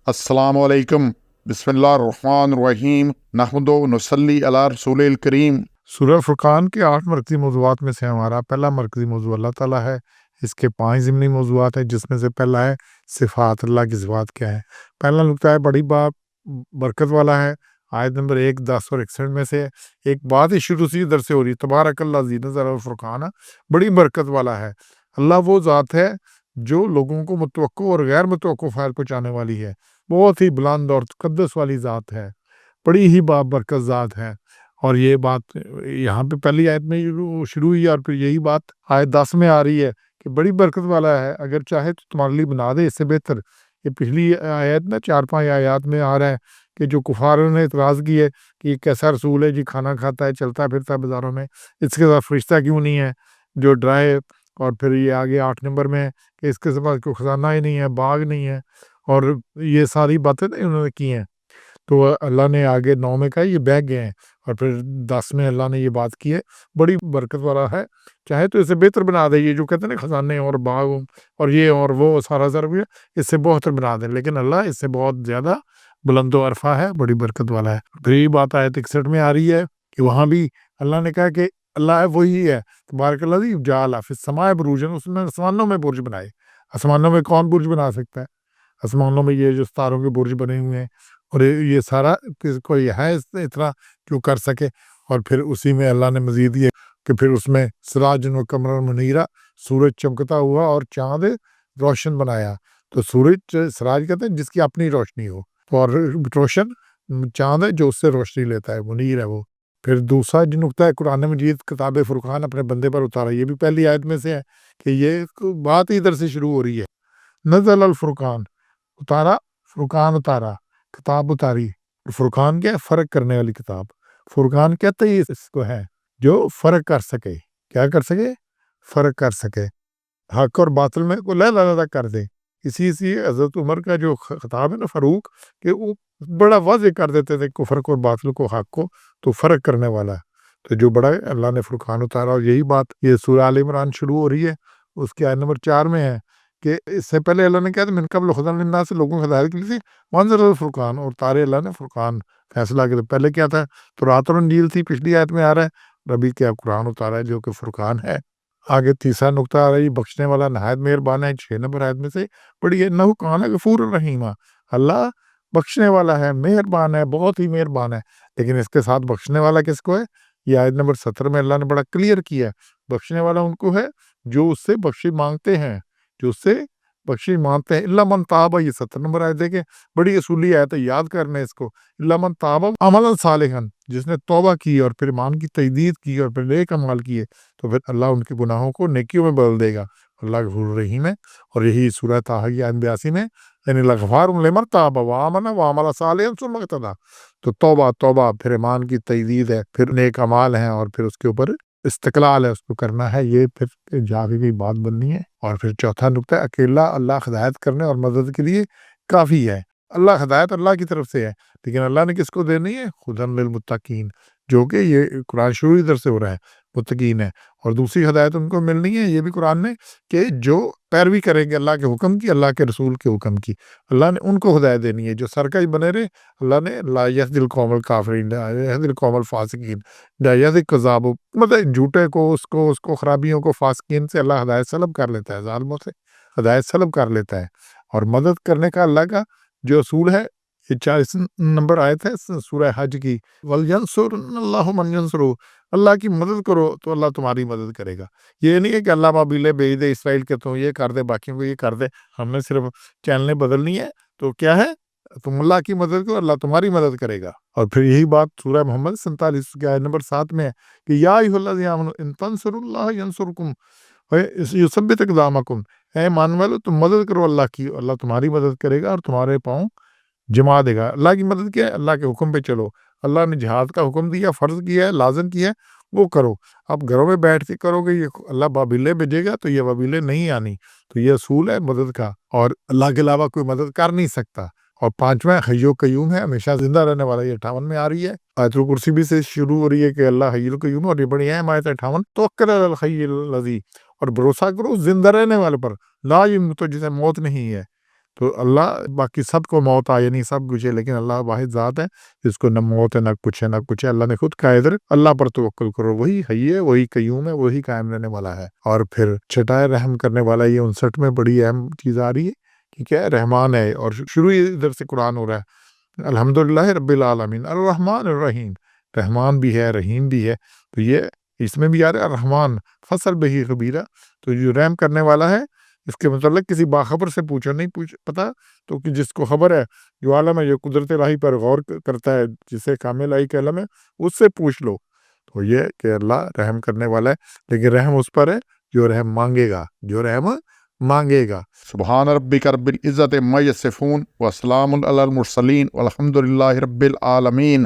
अस्सलामु अलैकुम बिस्मिल्लाहिर्रहमानिर्रहीम नहमदु नसल्ली अला रसूलिल करीम। सूरह फुरकान के 8 मरकज़ी मौज़ूआत में से हमारा पहला मरकज़ी मौज़ू अल्लाह ताला है। इसके 5 ज़िमनी मौज़ूआत हैं, जिसमें से पहला है सिफ़ात, अल्लाह की सिफ़ात क्या है। पहला नुक्ता है बड़ी बात बरकत वाला है। आयत नंबर 1, 10 और 61 में से एक बात ही शुरू से इधर से हो रही है, तबारकल्लाज़ी नज़्ज़ल फुरक़ान, बड़ी बरकत वाला है। अल्लाह वो ज़ात है जो लोगों को मुतवक्को और गैर मुतवक्को फ़ायदा पहुँचाने वाली है। बहुत ही बुलंद और तक़द्दुस वाली ज़ात है, बड़ी ही बाबरकत ज़ात है। और ये बात यहाँ पे पहली आयत में शुरू हुई और फिर यही बात आयत 10 में आ रही है कि बड़ी बरकत वाला है, अगर चाहे तो तुम्हारे लिए बना दे इससे बेहतर। ये पिछली आयत में 4-5 आयत में आ रहा है कि जो कुफारों ने इतराज़ की है कि ये कैसा रसूल है जी, खाना खाता है, चलता फिरता है बाज़ारों में, इसके साथ फरिश्ता क्यों नहीं है जो डराए। और फिर ये आगे 8 नंबर में कि इसके पास कोई ख़ज़ाना ही नहीं है, बाग नहीं है, और ये सारी बातें इन्होंने की हैं। तो अल्लाह ने आगे 9 में कहा ये बह गए हैं, और फिर 10 में अल्लाह ने ये बात की है, बड़ी बरकत वाला है, चाहे तो इसे बेहतर बना दे। ये जो कहते हैं ना खजाने और बाग और ये और वो सारा ज़र भी इससे बेहतर बना दे, लेकिन अल्लाह इससे बहुत ज़्यादा बुलंद व अरफा है, बड़ी बरकत वाला है। फिर ये बात आयत 61 में आ रही है कि वहाँ भी अल्लाह ने कहा कि अल्लाह वही है तबारकल्लाज़ी जाअल फिस समाए बुरूजन, उसने आसमानों में बुर्ज बनाए। आसमानों में कौन बुर्ज बना सकता है? आसमानों में ये जो सितारों के बुर्ज बने हुए हैं, और ये सारा कोई है इतना जो कर सके। और फिर उसी में अल्लाह ने मजीद ये कि फिर उसमें सिराजन व कमरन मुनीरा, सूरज चमकता हुआ और चांद रोशन बनाया। तो सूरज सिराज कहते हैं जिसकी अपनी रोशनी हो, और रोशन चांद है जो उससे रोशनी लेता है, मुनीर है वो। फिर दूसरा जो नुकता है, कुरान मजीद किताब फुरकान अपने बंदे पर उतारा, ये भी पहली आयत में से है कि ये बात इधर से शुरू हो रही है। नज़ल अल फुरकान, उतारा, फुरकान उतारा, किताब उतारी। फुरकान क्या है? फ़र्क करने वाली किताब। फुरकान कहते ही इसको है जो फ़र्क कर सके। क्या कर सके? फ़र्क कर सके। हक और बातिल में को अलग-अलग कर दे। इसी हज़रत उमर का जो ख़िताब है ना फ़ारूक, कि वो बड़ा वाज़ेह कर देते थे कुफ़र को और बातिल को, हक को, तो फ़र्क करने वाला है। तो जो बड़ा है अल्लाह ने फुरकान उतारा, और यही बात ये सूरह आल इमरान शुरू हो रही है, उसकी आयत नंबर 4 में है कि इससे पहले अल्लाह ने कहा था मिन क़ब्ल हुदन लिन्नास, लोगों को हिदायत के लिए वअंज़ल फुरकान, और तारे अल्लाह ने फुरकान फैसला किया। पहले क्या था? तौरात और इंजील थी, पिछली आयत में आ रहा है। अभी क्या कुरान उतारा है जो कि फुरकान है। आगे तीसरा नुकता आ रहा है, बख्शने वाला नहायत मेहरबान है, 6 नंबर आयत में से बड़ी है। इन्नहु कान गफूर रहीमा, अल्लाह बख्शने वाला है, मेहरबान है, बहुत ही मेहरबान है। लेकिन इसके साथ बख्शने वाला किसको है? ये आयत नंबर 17 में अल्लाह ने बड़ा क्लियर किया है। बख्शने वाला उनको है जो उससे बख्शी मांगते हैं, जो उससे बख्शी मांगते हैं। इल्ला मन ताबा, ये 70 नंबर आयत देखें, बड़ी असूली आयत है, याद करना है इसको। इल्ला मन ताबा अमलन सालिहन, जिसने तौबा की और फिर ईमान की तजदीद की और फिर नेक अमाल किए, तो फिर अल्लाह उनके गुनाहों को नेकियों में बदल देगा। अल्लाह गफूर रहीम है। और यही सूरह ताहा की आयत 82 में, यानी लगफ़ारुन लिमन ताबा व आमना व अमला सालिहन सुम्मा इहतदा। तो तौबा, फिर ईमान की तजदीद है, फिर नेक अमाल हैं, और फिर उसके ऊपर इस्तिक़लाल है, उसको करना है, ये फिर जाके की बात बननी है। और फिर चौथा नुकता है, अकेला अल्लाह हिदायत करने और मदद के लिए काफ़ी है। अल्लाह हिदायत अल्लाह की तरफ से है, लेकिन अल्लाह ने किसको देनी है? हुदन लिल मुत्तकीन, जो कि ये कुरान शुरू इधर से हो रहा है, मुत्तकीन है। और दूसरी हिदायत उनको मिलनी है, ये भी कुरान ने, कि जो पैरवी करेंगे अल्लाह के हुक्म की, अल्लाह के रसूल के हुक्म की, अल्लाह ने उनको हिदायत देनी है। जो सरकश बने रहे, अल्लाह ने ला यहदिल कौमल काफ़िरीन, ला यहदिल कौमल फ़ासिकीन, ला यहदिल कज़्ज़ाब, मतलब झूठे को, उसको खराबियों को, फ़ासिकीन से अल्लाह हिदायत सलब कर लेता है, ज़ालिमों से हिदायत सलब कर लेता है। और मदद करने का अल्लाह का जो असूल है, ये 40 नंबर आयत है सूरह हज की, वल यंसुरल्लाहु मन यंसुरहु, अल्लाह की मदद करो तो अल्लाह तुम्हारी मदद करेगा। ये नहीं है कि अल्लाह बाबीले भेज दे इसराइल के, तो ये कर दे, बाकियों को ये कर दे, हमने सिर्फ चैनलें बदलनी है। तो क्या है? तुम अल्लाह की मदद करो, अल्लाह तुम्हारी मदद करेगा। और फिर यही बात सूरह मोहम्मद 47 की आयत नंबर 7 में है कि या अय्युहल्लज़ीना आमनू इन तंसुरुल्लाह यंसुरकुम व युसब्बित अक़दामकुम, ऐ ईमान वालों तुम मदद करो अल्लाह की, अल्लाह तुम्हारी मदद करेगा और तुम्हारे पाँव जमा देगा। अल्लाह की मदद क्या है? अल्लाह के हुक्म पे चलो। अल्लाह ने जिहाद का हुक्म दिया, फ़र्ज़ किया है, लाज़िम किया है, वो करो। अब घरों में बैठ के करोगे, ये अल्लाह बाबीले भेजेगा, तो ये बाबीले नहीं आनी। तो ये असूल है मदद का, और अल्लाह के अलावा कोई मदद कर नहीं सकता। और 5वां हय्युल क़य्यूम है, हमेशा ज़िंदा रहने वाला, ये 58 में आ रही है। आयतुल कुर्सी भी से शुरू हो रही है कि अल्लाह हय्युल क़य्यूम है, और ये बड़ी अहम आयत है 58, तवक्कल अलल हय्यिल लज़ी, और भरोसा करो ज़िंदा रहने वाले पर, ला यमूतु, जिसे मौत नहीं है। تو اللہ باقی سب کو موت آ یعنی سب کچھ ہے، لیکن اللہ واحد ذات ہے جس کو نہ موت ہے نہ کچھ ہے نہ کچھ ہے۔ اللہ نے خود کہا ادھر اللہ پر توکل کرو، وہی حی ہے، وہی قیوم ہے، وہی قائم رہنے والا ہے۔ اور پھر چھٹائے رحم کرنے والا، یہ 59 میں بڑی اہم چیز آ رہی ہے، ٹھیک ہے، رحمان ہے، اور شروع ہی ادھر سے قرآن ہو رہا ہے الحمدللہ رب العالمین الرحمن الرحیم، رحمان بھی ہے رحیم بھی ہے۔ تو یہ اس میں بھی آ رہا ہے الرحمن فصل بہی خبیرہ، تو جو رحم کرنے والا ہے اس کے متعلق کسی باخبر سے پوچھو، نہیں پتا تو کہ جس کو خبر ہے، جو عالم ہے، جو قدرت الہی پر غور کرتا ہے، جسے کامل الہی کا علم ہے، اس سے پوچھ لو۔ تو یہ کہ اللہ رحم کرنے والا ہے، لیکن رحم اس پر ہے جو رحم مانگے گا، جو رحم مانگے گا۔ سبحان ربک رب العزت عما یصفون وسلام علی المرسلین والحمد للہ رب العالمین۔